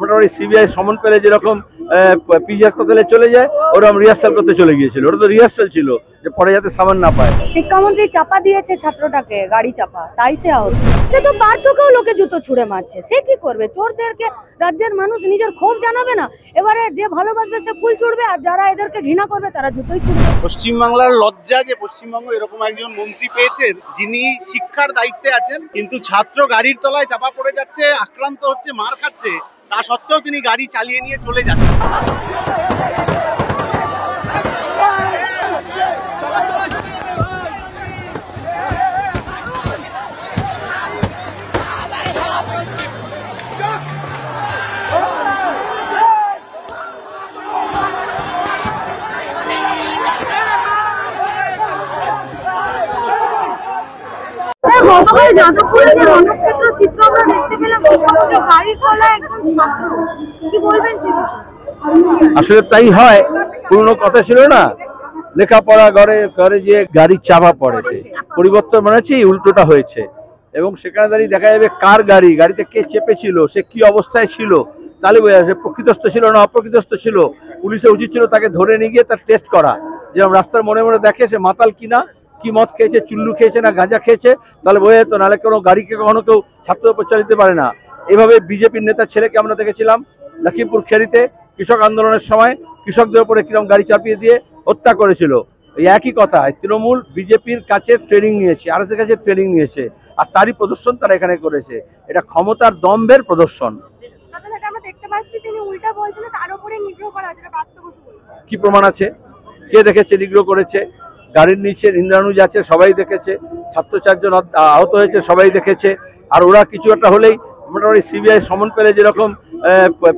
মোটামুটি সিবিআই সমন পেলে যেরকম পিজি হাসপাতালে চলে যায় ওরকম রিহার্সাল করতে চলে গিয়েছিল। ওটা তো রিহার্সাল ছিল যে পরে যাতে সামান না পায়। শিক্ষামন্ত্রী চাপা দিয়েছে ছাত্রটাকে, গাড়ি চাপা, তাই সে আহত। সে তো পার্থকেও লোকে জুতো ছুঁড়ে মারছে, সে কি করবে? চোরদেরকে রাজ্যের মানুষ নিজের ক্ষোভ জানাবে না? এবারে যে ভালোবাসবে সে ফুল ছুড়বে, আর যারা এদেরকে ঘৃণা করবে তারা জুতোই ছুড়বে। পশ্চিমবাংলার লজ্জা যে পশ্চিমবঙ্গ এরকম একজন মন্ত্রী পেয়েছেন যিনি শিক্ষার দায়িত্বে আছেন, কিন্তু ছাত্র গাড়ির তলায় চাপা পড়ে যাচ্ছে, আক্রান্ত হচ্ছে, মার খাচ্ছে, তা সত্ত্বেও তিনি গাড়ি চালিয়ে নিয়ে চলে যাচ্ছেন। গতকাল যাদবপুরে যে রণক্ষেত্র চিত্র আমরা দেখতে পেলাম, গাড়ির তলায় একজন ছাত্র, কি বলবেন সে বিষয়ে? আসলে তাই হয়, পুরনো কথা ছিল না, লেখাপড়া ঘরে ঘরে যে গাড়ি চাপা পড়েছে, পরিবর্তন মনে হচ্ছে উল্টোটা হয়েছে। এবং সেখানে দাঁড়িয়ে দেখা যাবে কার গাড়ি, গাড়িতে কে চেপেছিল, সে কি অবস্থায় ছিল, তাহলে বোঝা যাবে প্রকৃতস্থ ছিল না অপ্রকৃতস্থ ছিল। পুলিশের উচিত ছিল তাকে ধরে নিয়ে গিয়ে তার টেস্ট করা, যেরকম রাস্তার মনে মনে দেখে সে মাতাল কিনা, কি মদ খেয়েছে, চুল্লু খেয়েছে না গাঁজা খেয়েছে, তাহলে বোঝা যেত। নাহলে কোনো গাড়িকে কখনো কেউ ছাত্রের উপর চালিতে পারে না। এভাবে বিজেপির নেতার ছেলেকে আমরা দেখেছিলাম লখিমপুর খেরিতে কৃষক আন্দোলনের সময় কৃষকদের উপরে কিরকম গাড়ি চাপিয়ে দিয়ে হত্যা করেছিল। এই একই কথা, তৃণমূল বিজেপির কাছে ট্রেনিং নিয়েছে, আরএসএস এর কাছে ট্রেনিং নিয়েছে, আর তারই প্রদর্শন তারা এখানে করেছে। এটা ক্ষমতার দম্ভের প্রদর্শন। কি প্রমাণ আছে? কে দেখেছে নিগ্রহ করেছে? গাড়ির নিচে ইন্দ্রানুজ আছে, সবাই দেখেছে। ছাত্র 4 জন আহত হয়েছে, সবাই দেখেছে। আর ওরা কিছু একটা হলেই মোটামুটি সিবিআই সমন পেলে যেরকম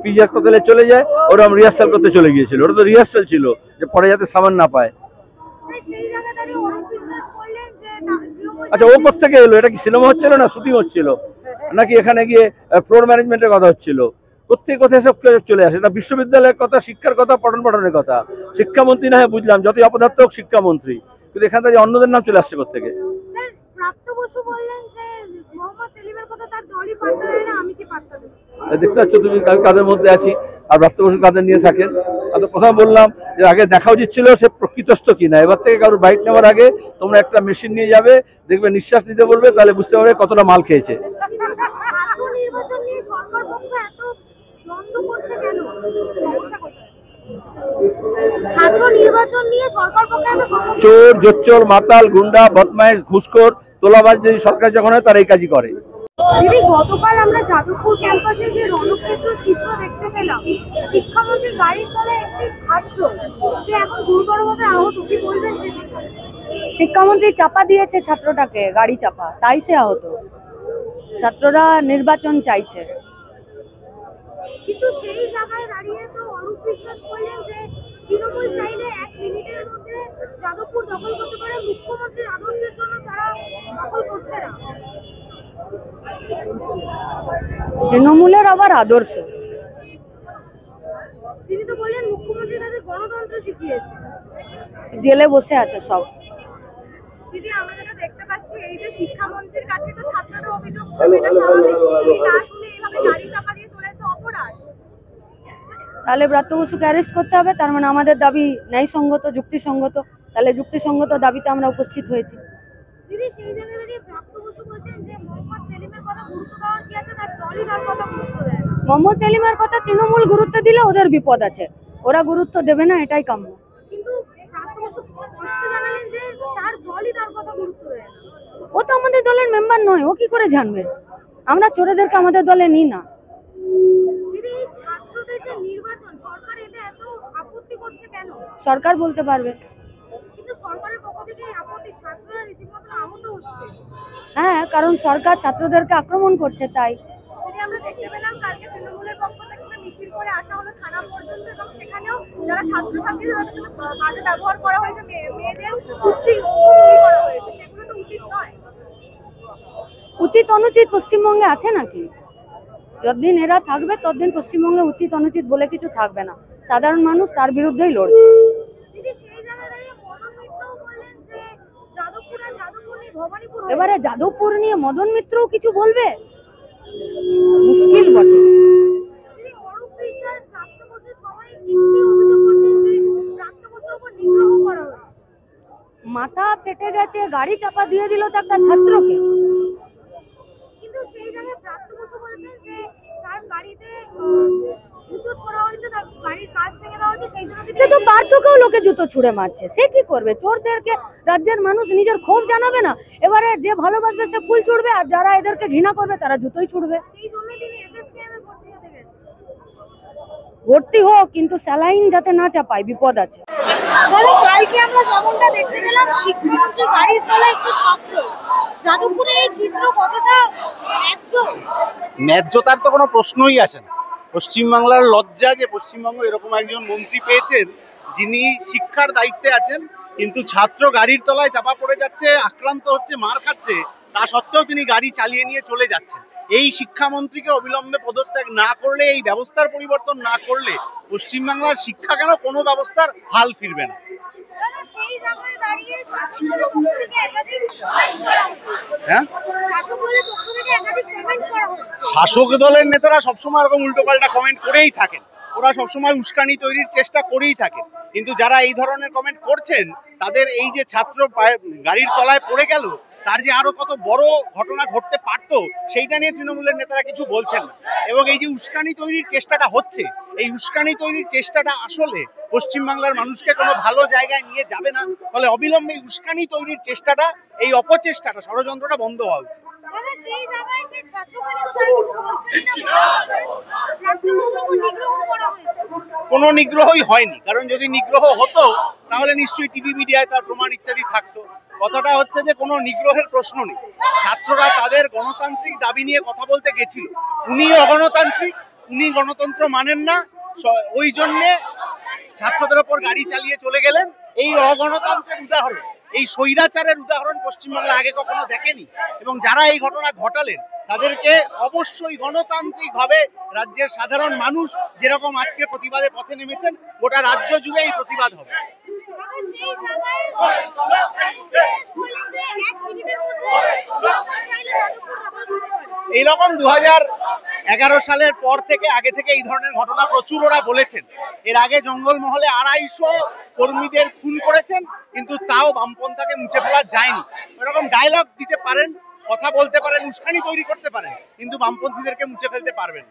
পিজি হাসপাতালে চলে যায় ওরকম রিহার্সাল করতে চলে গিয়েছিল। ওটা তো রিহার্সাল ছিল যে পরে যাতে সামান না পায়। আচ্ছা, ও কোথেকে এলো? এটা কি সিনেমা হচ্ছিল না শুটিং হচ্ছিল, নাকি এখানে গিয়ে ফ্লোর ম্যানেজমেন্টের কথা হচ্ছিল? কোথায় সব চলে আসে? এটা বিশ্ববিদ্যালয়ের কথা, শিক্ষার কথা, পঠন পাঠনের কথা। শিক্ষামন্ত্রী না হয় বুঝলাম, যতই অপদার্থ হোক শিক্ষামন্ত্রী, কিন্তু এখান থেকে অন্যদের নাম চলে আসছে কোথেকে? দেখতে পাচ্ছ তুমি কাদের মধ্যে আছি, আর ব্রাত্য বসু কাদের নিয়ে থাকেন। তো কথা বললাম যে আগে দেখা উচিত ছিল সে প্রকৃতস্থ কিনা। এবার থেকে কারোর বাইক নেওয়ার আগে তোমরা একটা মেশিন নিয়ে যাবে, দেখবে নিঃশ্বাস নিতে বলবে, তাহলে বুঝতে পারবে কতটা মাল খেয়েছে। চোর, জোচ্চোর, মাতাল, গুন্ডা, বদমাইশ, ঘুষখোর, তোলাবাজ যদি সরকার যখন হয় তারা এই কাজই করে। দিদি, গতকাল আমরা যাদবপুর ক্যাম্পাসে যে রণক্ষেত্র চিত্র দেখতে পেলাম, শিক্ষামন্ত্রীর গাড়ির তলায় একটি ছাত্র, সে এখন গুরুতরভাবে আহত, কি বলবেন সে বিষয়ে? শিক্ষামন্ত্রী চাপা দিয়েছে ছাত্রটাকে, গাড়ি চাপা, তাই সে আহত। ছাত্ররা নির্বাচন চাইছে, কিন্তু সেই জায়গায় দাঁড়িয়ে তো অরূপ বিশ্বাস বললেন যে তৃণমূল চাইলে 1 মিনিটের মধ্যে যাদবপুর দখল করতে পারে, মুখ্যমন্ত্রীর আদর্শের জন্য তারা দখল করছে না। তৃণমূলের আবার আদর্শ? তিনি তো বললেন মুখ্যমন্ত্রী তাদের গণতন্ত্র শিখিয়েছে। জেলে বসে আছে সব। দিদি, আমরা যেটা দেখতে পাচ্ছি, এই যে শিক্ষামন্ত্রীর কাছে তো ছাত্ররা অভিযোগ করবে, এটা স্বাভাবিক, তিনি না শুনে এইভাবে গাড়ি চাপা দিয়ে চলে তো অপরাধ। তাহলে ব্রাত্য বসুকে অ্যারেস্ট করতে হবে, তার মানে আমাদের দাবি ন্যায়সঙ্গত, যুক্তিসঙ্গত। তাহলে যুক্তিসঙ্গত দাবিতে আমরা উপস্থিত হয়েছি। দিদি, সেই জায়গায় দাঁড়িয়ে ব্রাত্য বসু বলছেন যে মোহাম্মদ সেলিমের কথা গুরুত্ব দেওয়ার কি আছে, তার দলই তার কথা গুরুত্ব দেয় না। মোহাম্মদ সেলিমের কথা তৃণমূল গুরুত্ব দিলে ওদের বিপদ আছে, ওরা গুরুত্ব দেবে না, এটাই কাম্য। কিন্তু ব্রাত্য বসু স্পষ্ট জানালেন যে তার দলই তার কথা গুরুত্ব দেয় না। ও তো আমাদের দলের মেম্বার নয়, ও কি করে জানবে? আমরা চোরেদেরকে আমাদের দলে নিই না। দিদি, ছাত্রদের যে নির্বাচন, সরকার এতে এত আপত্তি করছে কেন? সরকার বলতে পারবে। কিন্তু সরকারের পক্ষ থেকে আপত্তি, ছাত্ররা রীতিমতো আহত হচ্ছে। হ্যাঁ, কারণ সরকার ছাত্রদেরকে আক্রমণ করছে, তাই। দিদি, আমরা দেখতে পেলাম কালকে তৃণমূলের পক্ষ থেকে মিছিল করে আসা হলো থানা পর্যন্ত, এবং সেখানেও যারা ছাত্রছাত্রীরা তাদের সাথে বাজে ব্যবহার করা হয়েছে, মেয়েদের উৎসিত করা হয়েছে, সেগুলো তো উচিত নয়। উচিত অনুচিত পশ্চিমবঙ্গে আছে নাকি? যতদিন এরা থাকবে ততদিন পশ্চিমবঙ্গে উচিত অনুচিত বলে কিছু থাকবে না। সাধারণ মানুষ তার বিরুদ্ধেই লড়ছে। এবারে যাদবপুর নিয়ে মদন মিত্রও কিছু বলবে, মুশকিল বটে। মাথা ফেটে গেছে, গাড়ি চাপা দিয়ে দিল তো একটা ছাত্রকে। কিন্তু সেই জায়গায় প্রাপ্ত বসু বলেছেন যে তার গাড়িতে জুতো ছোড়া হয়েছে, তার গাড়ির কাঁচ ভেঙে দেওয়া হয়েছে, সেই জন্য সে তো পার্থকেও লোকে জুতো ছুঁড়ে মারছে, সে কি করবে? চোরদেরকে রাজ্যের মানুষ নিজের ক্ষোভ জানাবে না? এবারে যে ভালোবাসবে সে ফুল ছুড়বে, আর যারা এদেরকে ঘৃণা করবে তারা জুতোই ছুড়বে। সেই জন্য তিনি এসএসকেএম এ ভর্তি হতে গেছেন। ভর্তি হোক, কিন্তু স্যালাইন যাতে না চাপায়, বিপদ আছে। তাহলে কালকে আমরা যেমনটা দেখতে পেলাম, শিক্ষামন্ত্রী গাড়ির তলায় একটি ছাত্র, যাদবপুরের এই চিত্র কতটা ন্যায্য? ন্যায্যতার তো কোনো প্রশ্নই আসে না। পশ্চিমবাংলার লজ্জা যে পশ্চিমবঙ্গ এরকম একজন মন্ত্রী পেয়েছেন যিনি শিক্ষার দায়িত্বে আছেন, কিন্তু ছাত্র গাড়ির তলায় চাপা পড়ে যাচ্ছে, আক্রান্ত হচ্ছে, মার খাচ্ছে, তা সত্ত্বেও তিনি গাড়ি চালিয়ে নিয়ে চলে যাচ্ছেন। এই শিক্ষামন্ত্রীকে অবিলম্বে পদত্যাগ না করলে, এই ব্যবস্থার পরিবর্তন না করলে পশ্চিমবাংলার শিক্ষা কেন কোনো ব্যবস্থার হাল ফিরবে না। তাহলে সেই জায়গায় দাঁড়িয়ে শাসক দলের পক্ষ থেকে একাধিক কমেন্ট করা হচ্ছে। হ্যাঁ, শাসক দলের পক্ষ থেকে একাধিক কমেন্ট করা হচ্ছে। শাসক দলের নেতারা সবসময় এরকম উল্টোপাল্টা কমেন্ট করেই থাকেন, ওরা সবসময় উস্কানি তৈরির চেষ্টা করেই থাকেন। কিন্তু যারা এই ধরনের কমেন্ট করছেন, তাদের এই যে ছাত্র গাড়ির তলায় পড়ে গেল, তার যে আরো কত বড় ঘটনা ঘটতে পারতো, সেইটা নিয়ে তৃণমূলের নেতারা কিছু বলছেন না। এবং এই যে উস্কানি তৈরির চেষ্টাটা হচ্ছে, এই উস্কানি তৈরির চেষ্টাটা আসলে পশ্চিমবাংলার মানুষকে কোনো ভালো জায়গায় নিয়ে যাবে না। ফলে অবিলম্বে এই উস্কানি তৈরির চেষ্টাটা, এই অপচেষ্টাটা, ষড়যন্ত্রটা বন্ধ হওয়া উচিত। তাহলে সেই জায়গায় সেই ছাত্রকে তো তারা কিছু বলছেন না, প্রাপ্ত বসুর উপর নিগ্রহ করা হয়েছে। কোনো নিগ্রহই হয়নি, কারণ যদি নিগ্রহ হতো তাহলে নিশ্চয়ই টিভি মিডিয়ায় তার প্রমাণ ইত্যাদি থাকতো। কথাটা হচ্ছে যে কোনো নিগ্রহের প্রশ্ন নেই। ছাত্ররা তাদের গণতান্ত্রিক দাবি নিয়ে কথা বলতে গেছিল, উনি অগণতান্ত্রিক, উনি গণতন্ত্র মানেন না, ওই জন্যে ছাত্রদের ওপর গাড়ি চালিয়ে চলে গেলেন। এই অগণতন্ত্রের উদাহরণ, এই স্বৈরাচারের উদাহরণ পশ্চিমবাংলা আগে কখনো দেখেনি। এবং যারা এই ঘটনা ঘটালেন তাদেরকে অবশ্যই গণতান্ত্রিক ভাবে রাজ্যের সাধারণ মানুষ যেরকম আজকে প্রতিবাদে পথে নেমেছেন, গোটা রাজ্য জুড়ে এই প্রতিবাদ হবে। তাহলে সেই জায়গায় বললেন যে 1 মিনিটের মধ্যে চাইলে যাদবপুর দখল করতে পারে। এইরকম 2011 সালের পর থেকে, আগে থেকে এই ধরনের ঘটনা প্রচুর ওরা বলেছেন। এর আগে জঙ্গলমহলে 250 কর্মীদের খুন করেছেন, কিন্তু তাও বামপন্থাকে মুছে ফেলা যায়নি। এরকম ডায়লগ দিতে পারেন, কথা বলতে পারেন, উস্কানি তৈরি করতে পারেন, কিন্তু বামপন্থীদেরকে মুছে ফেলতে পারবেন না।